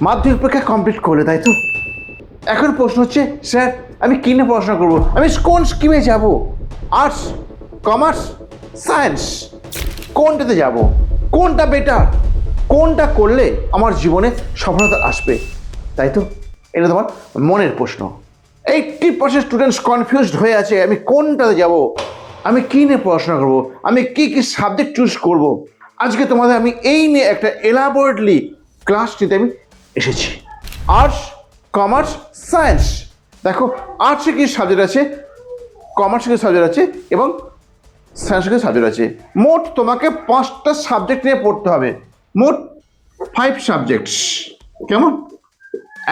মাধ্যমিক পরীক্ষা কমপ্লিট করলে, তাই তো? এখন প্রশ্ন হচ্ছে, স্যার আমি কী নিয়ে পড়াশোনা করবো, আমি কোন স্কিমে যাব? আর্টস, কমার্স, সায়েন্স, কোনটাতে যাব? কোনটা বেটার? কোনটা করলে আমার জীবনে সফলতা আসবে? তাই তো? এটা তোমার মনের প্রশ্ন। 80% স্টুডেন্টস কনফিউজড হয়ে আছে, আমি কোনটাতে যাব, আমি কী নিয়ে পড়াশোনা করবো, আমি কী কী সাবজেক্ট চুজ করব। আজকে তোমাদের আমি এই নিয়ে একটা এলাবোরেটলি ক্লাস নিতে আমি এসেছি। Arts, commerce, science. দেখো, আর্টসে কি সাবজেক্ট আছে, কমার্সে কি সাবজেক্ট আছে এবং সায়েন্সে কি সাবজেক্ট আছে। মোট তোমাকে 5টা সাবজেক্ট নিয়ে পড়তে হবে, মোট 5 সাবজেক্টস। কেমন?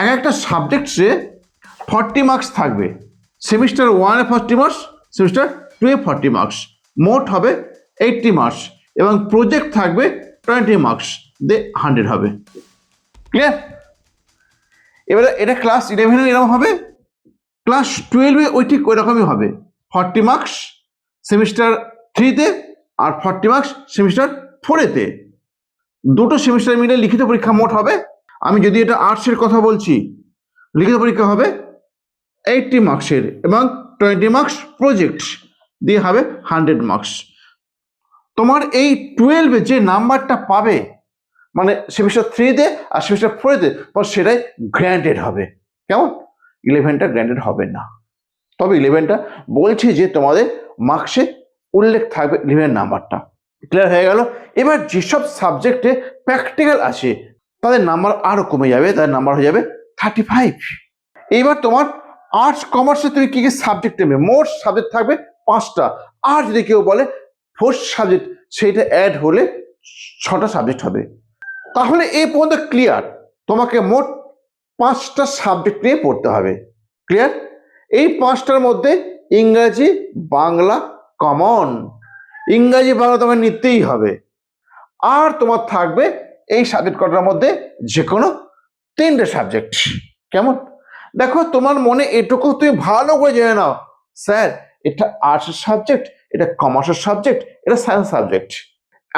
এক একটা সাবজেক্টসে 40 মার্কস থাকবে। সেমিস্টার 1-এ 40 মার্কস, সেমিস্টার 2-এ 40 মার্কস, মোট হবে 80 মার্কস এবং প্রজেক্ট থাকবে 20 মার্কস, দিয়ে 100 হবে। ক্লিয়ার? এবারে এটা ক্লাস 11-এ এরকম হবে, ক্লাস 12-এ ওই ঠিক ওই রকমই হবে। 40 মার্কস সেমিস্টার 3-তে আর 40 মার্কস সেমিস্টার 4-এতে। দুটো সেমিস্টার মিলে লিখিত পরীক্ষা মোট হবে। আমি যদি এটা আর্টসের কথা বলছি, লিখিত পরীক্ষা হবে 80 মার্কসের এবং 20 মার্কস প্রজেক্ট, দিয়ে হবে 100 মার্কস। তোমার এই 12-এ যে নাম্বারটা পাবে, মানে সেমিস্টার 3-তে আর সেমিস্টার 4-এতে, তোমার সেটাই গ্র্যান্টেড হবে। কেমন? 11টা গ্র্যান্টেড হবে না, তবে 11টা বলছে যে তোমাদের মার্কসে উল্লেখ থাকবে 11 নাম্বারটা। ক্লিয়ার হয়ে গেল? এবার যেসব সাবজেক্টে প্র্যাকটিক্যাল আছে তাদের নাম্বার আরও কমে যাবে, তাদের নাম্বার হয়ে যাবে 35। এইবার তোমার আর্টস কমার্সে তুমি কী কী সাবজেক্ট নেবে, মোট সাবজেক্ট থাকবে 5টা। আর যদি কেউ বলে 4th সাবজেক্ট, সেইটা অ্যাড হলে 6টা সাবজেক্ট হবে। তাহলে এই পর্যন্ত ক্লিয়ার? তোমাকে মোট 5টা সাবজেক্ট নিয়ে পড়তে হবে। ক্লিয়ার? এই 5টার মধ্যে ইংরাজি বাংলা কমন, ইংরাজি বাংলা তোমাকে নিতেই হবে। আর তোমার থাকবে এই সাবজেক্ট কটার মধ্যে যে কোনো 3টে সাবজেক্ট। কেমন? দেখো, তোমার মনে এটুকু তুমি ভালো করে জেনে নাও, স্যার এটা আর্টসের সাবজেক্ট, এটা কমার্সের সাবজেক্ট, এটা সায়েন্স সাবজেক্ট।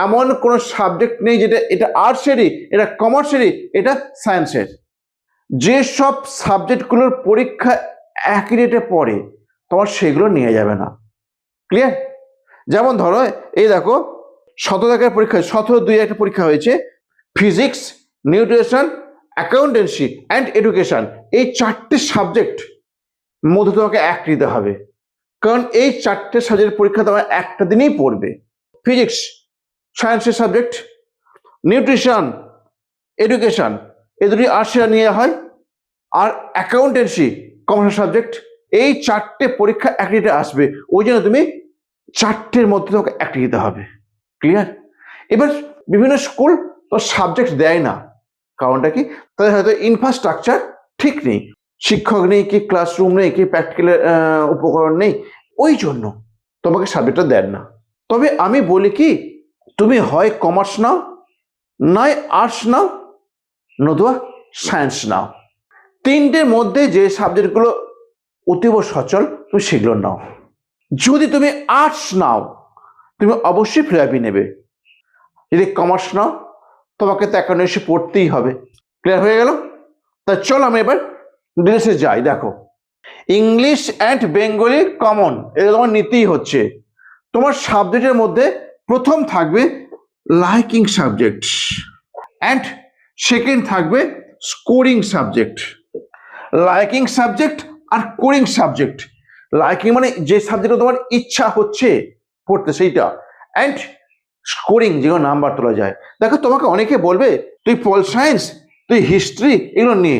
এমন কোনো সাবজেক্ট নেই যেটা এটা আর্টসেরই, এটা কমার্সেরই, এটা সায়েন্সের। যেসব সাবজেক্টগুলোর পরীক্ষা একই ডেটে পড়ে, তোমার সেগুলো নিয়ে যাবে না। ক্লিয়ার? যেমন ধরো, এই দেখো 17 তারিখের পরীক্ষা, 17/2 একটা পরীক্ষা হয়েছে, physics, nutrition, accountancy and education, এই 4টে সাবজেক্ট মধ্যে তোমাকে এক নিতে হবে, কারণ এই 4টে সাবজেক্টের পরীক্ষা তোমার একটা দিনেই পড়বে। ফিজিক্স সায়েন্সের সাবজেক্ট, নিউট্রিশন, এডুকেশন এই দুটি আর্টসে নিয়ে হয়, আর অ্যাকাউন্টেন্সি কমার্সের সাবজেক্ট। এই 4টে পরীক্ষা এক ডেটে আসবে, ওই জন্য তুমি 4টের মধ্যে তোমাকে একটা দিতে হবে। ক্লিয়ার? এবার বিভিন্ন স্কুল তো সাবজেক্ট দেয় না, কারণটা কি? তাদের হয়তো ইনফ্রাস্ট্রাকচার ঠিক নেই, শিক্ষক নেই, কি ক্লাসরুম নেই, কি প্র্যাকটিক্যাল উপকরণ নেই, ওই জন্য তোমাকে সাবজেক্টটা দেন না। তবে আমি বলি কি, তুমি হয় কমার্স নাও, নয় আর্টস নাও, নতুবা সায়েন্স নাও। 3টের মধ্যে যে সাবজেক্টগুলো অতীব সচল তুমি সেগুলো নাও। যদি তুমি আর্টস নাও, তুমি অবশ্যই ফিলোসফি নেবে। যদি কমার্স নাও, তোমাকে তো অ্যাকাউন্টেন্সি পড়তেই হবে। ক্লিয়ার হয়ে গেল? তা চলো আমি এবার ডিটেলসে যাই। দেখো, ইংলিশ অ্যান্ড বেঙ্গলি কমন, এটা তোমার নিতেই হচ্ছে। তোমার সাবজেক্টের মধ্যে প্রথম থাকবে লাইকিং সাবজেক্ট অ্যান্ড সেকেন্ড থাকবে স্কোরিং সাবজেক্ট। লাইকিং সাবজেক্ট আর কোরিং সাবজেক্ট। লাইকিং মানে যে সাবজেক্টে তোমার ইচ্ছা হচ্ছে পড়তে সেইটা, অ্যান্ড স্কোরিং যেগুলো নাম্বার তোলা যায়। দেখো, তোমাকে অনেকে বলবে তুই পল সায়েন্স, তুই হিস্ট্রি, এগুলো নিয়ে,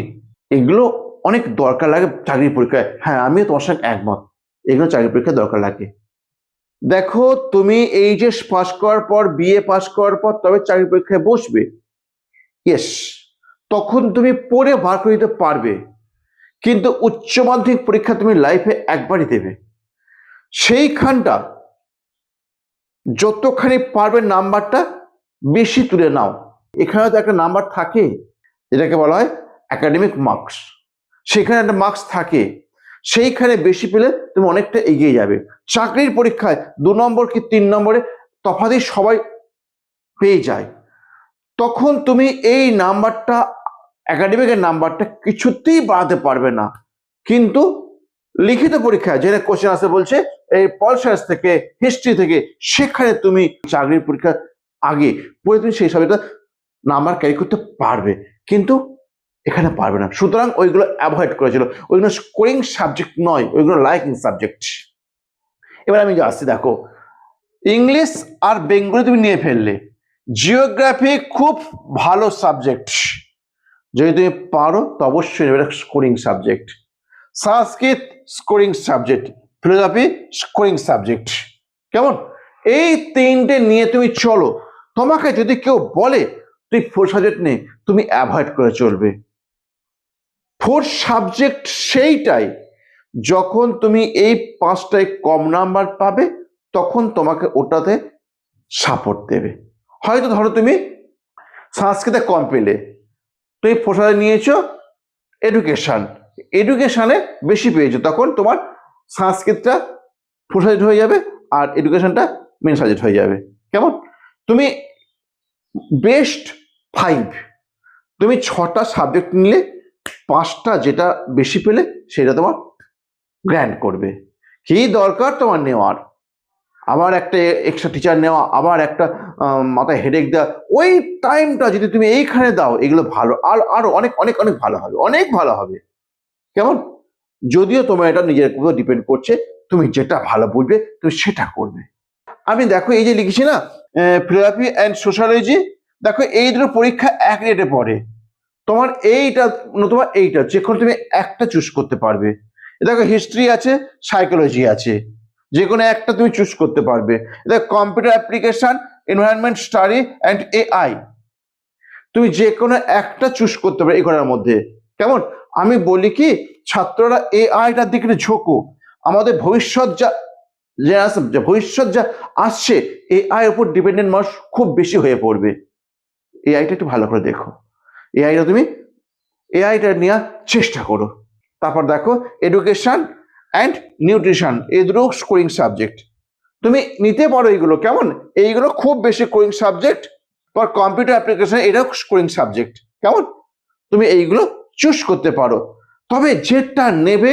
এগুলো অনেক দরকার লাগে চাকরির পরীক্ষায়। হ্যাঁ, আমিও তোমার সঙ্গে একমত, এগুলো চাকরির পরীক্ষায় দরকার লাগে। দেখো, তুমি এইচএস পাস করার পর, বিএ পাস করার পর তবে চাকরির পরীক্ষায় বসবে, ইয়েস, তখন তুমি পড়ে বার করে দিতে পারবে, কিন্তু উচ্চ মাধ্যমিক পরীক্ষা তুমি লাইফে একবারই দেবে। সেইখানটা যতখানি পারবে নাম্বারটা বেশি তুলে নাও। এখানে তো একটা নাম্বার থাকে যেটাকে বলা হয় একাডেমিক মার্কস, সেখানে একটা মার্কস থাকে, সেইখানে বেশি পেলে তুমি অনেকটা এগিয়ে যাবে। চাকরির পরীক্ষায় 2 নম্বর কি 3 নম্বরে তফাৎই সবাই পেয়ে যায়, তখন তুমি এই নাম্বারটা একাডেমিকের নাম্বারটা কিছুতেই বাড়াতে পারবে না। কিন্তু লিখিত পরীক্ষা যেটা কোশ্চেন আসতে বলছে এই পল সায়েন্স থেকে, হিস্ট্রি থেকে, সেখানে তুমি চাকরির পরীক্ষা আগে পড়ে তুমি সেই সাবজেক্টটা নাম্বার ক্যারি করতে পারবে, কিন্তু এখানে পারবে না। সুতরাং ওইগুলো অ্যাভয়েড করেছিল, ওইগুলো স্কোরিং সাবজেক্ট নয়, ওইগুলো লাইকিং সাবজেক্ট। এবার আমি আসছি, দেখো ইংলিশ আর বেঙ্গলি তুমি নিয়ে ফেললে, জিওগ্রাফি খুব ভালো সাবজেক্ট, যদি তুমি পারো তো অবশ্যই নেবে, scoring subject. Sanskrit scoring subject, philosophy scoring subject. কেমন? এই তিনটে নিয়ে তুমি চলো। তোমাকে যদি কেউ বলে তুই 4 সাবজেক্ট নে, তুমি অ্যাভয়েড করে চলবে। 4 সাবজেক্ট সেইটাই যখন তুমি এই 5টায় কম নাম্বার পাবে, তখন তোমাকে ওটাতে সাপোর্ট দেবে। হয়তো ধরো তুমি সংস্কৃতে কম পেলে, তুমি 4 সাবজেক্ট নিয়েছো, এডুকেশনে বেশি পেয়েছো, তখন তোমার সংস্কৃতটা 4 সাবজেক্ট হয়ে যাবে আর এডুকেশনটা মেন সাবজেক্ট হয়ে যাবে। কেমন? তুমি বেস্ট 5, তুমি 6টা সাবজেক্ট নিলে 5টা যেটা বেশি পেলে সেটা তোমার গ্র্যান্ড করবে। কি দরকার তোমার নেওয়ার, আবার একটা এক্সট্রা টিচার নেওয়া, আবার একটা মাথায় হেডেক দেওয়া, ওই টাইমটা যদি তুমি এইখানে দাও, এগুলো ভালো, আর আরো অনেক অনেক অনেক ভালো হবে, অনেক ভালো হবে। কেমন? যদিও তোমার এটা নিজের উপর ডিপেন্ড করছে, তুমি যেটা ভালো বুঝবে তুমি সেটা করবে। আমি দেখো এই যে লিখেছি না, ফিলোসফি অ্যান্ড সোশ্যালজি, দেখো এই দুটো পরীক্ষা এক রেটে পড়ে। তোমার এইটা নতুবা এইটা, যে কোনো তুমি একটা চুজ করতে পারবে। দেখো হিস্ট্রি আছে, সাইকোলজি আছে, যে কোনো একটা তুমি চুজ করতে পারবে। দেখো computer application, environment study and AI, তুমি যে কোনো একটা চুজ করতে পারবে এই করার মধ্যে। কেমন? আমি বলি কি, ছাত্ররা এআইটার দিকে ঝোঁকো। আমাদের ভবিষ্যৎ যা আসছে, এআই উপর ডিপেন্ডেন্ট মানুষ খুব বেশি হয়ে পড়বে। এআইটা একটু ভালো করে দেখো, এআইটা নেওয়ার চেষ্টা করো। তারপর দেখো এডুকেশন অ্যান্ড নিউট্রিশন, এই দুটো স্কোরিং সাবজেক্ট, তুমি নিতে পারো এইগুলো। কেমন? এইগুলো খুব বেশি স্কোরিং সাবজেক্ট। পর কম্পিউটার অ্যাপ্লিকেশন, এটাও স্কোরিং সাবজেক্ট। কেমন? তুমি এইগুলো চুজ করতে পারো, তবে যেটা নেবে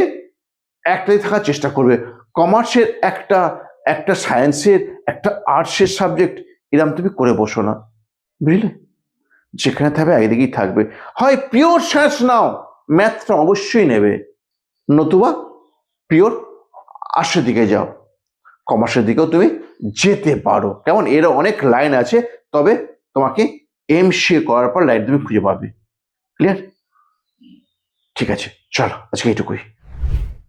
একটাই থাকার চেষ্টা করবে। কমার্সের একটা সায়েন্সের, একটা আর্টসের সাবজেক্ট, এরকম তুমি করে বসো না, বুঝলে? যেখানে থাকবে একদিকেই থাকবে। হয় পিওর সায়েন্স নাও, ম্যাথটা অবশ্যই নেবে, নতুবা পিওর আর্টসের দিকে যাও, কমার্সের দিকেও তুমি যেতে পারো। কেমন? এর অনেক লাইন আছে, তবে তোমাকে এমসিএ করার পর লাইন তুমি খুঁজে পাবে। ক্লিয়ার? ঠিক আছে, চলো আজকে এইটুকুই।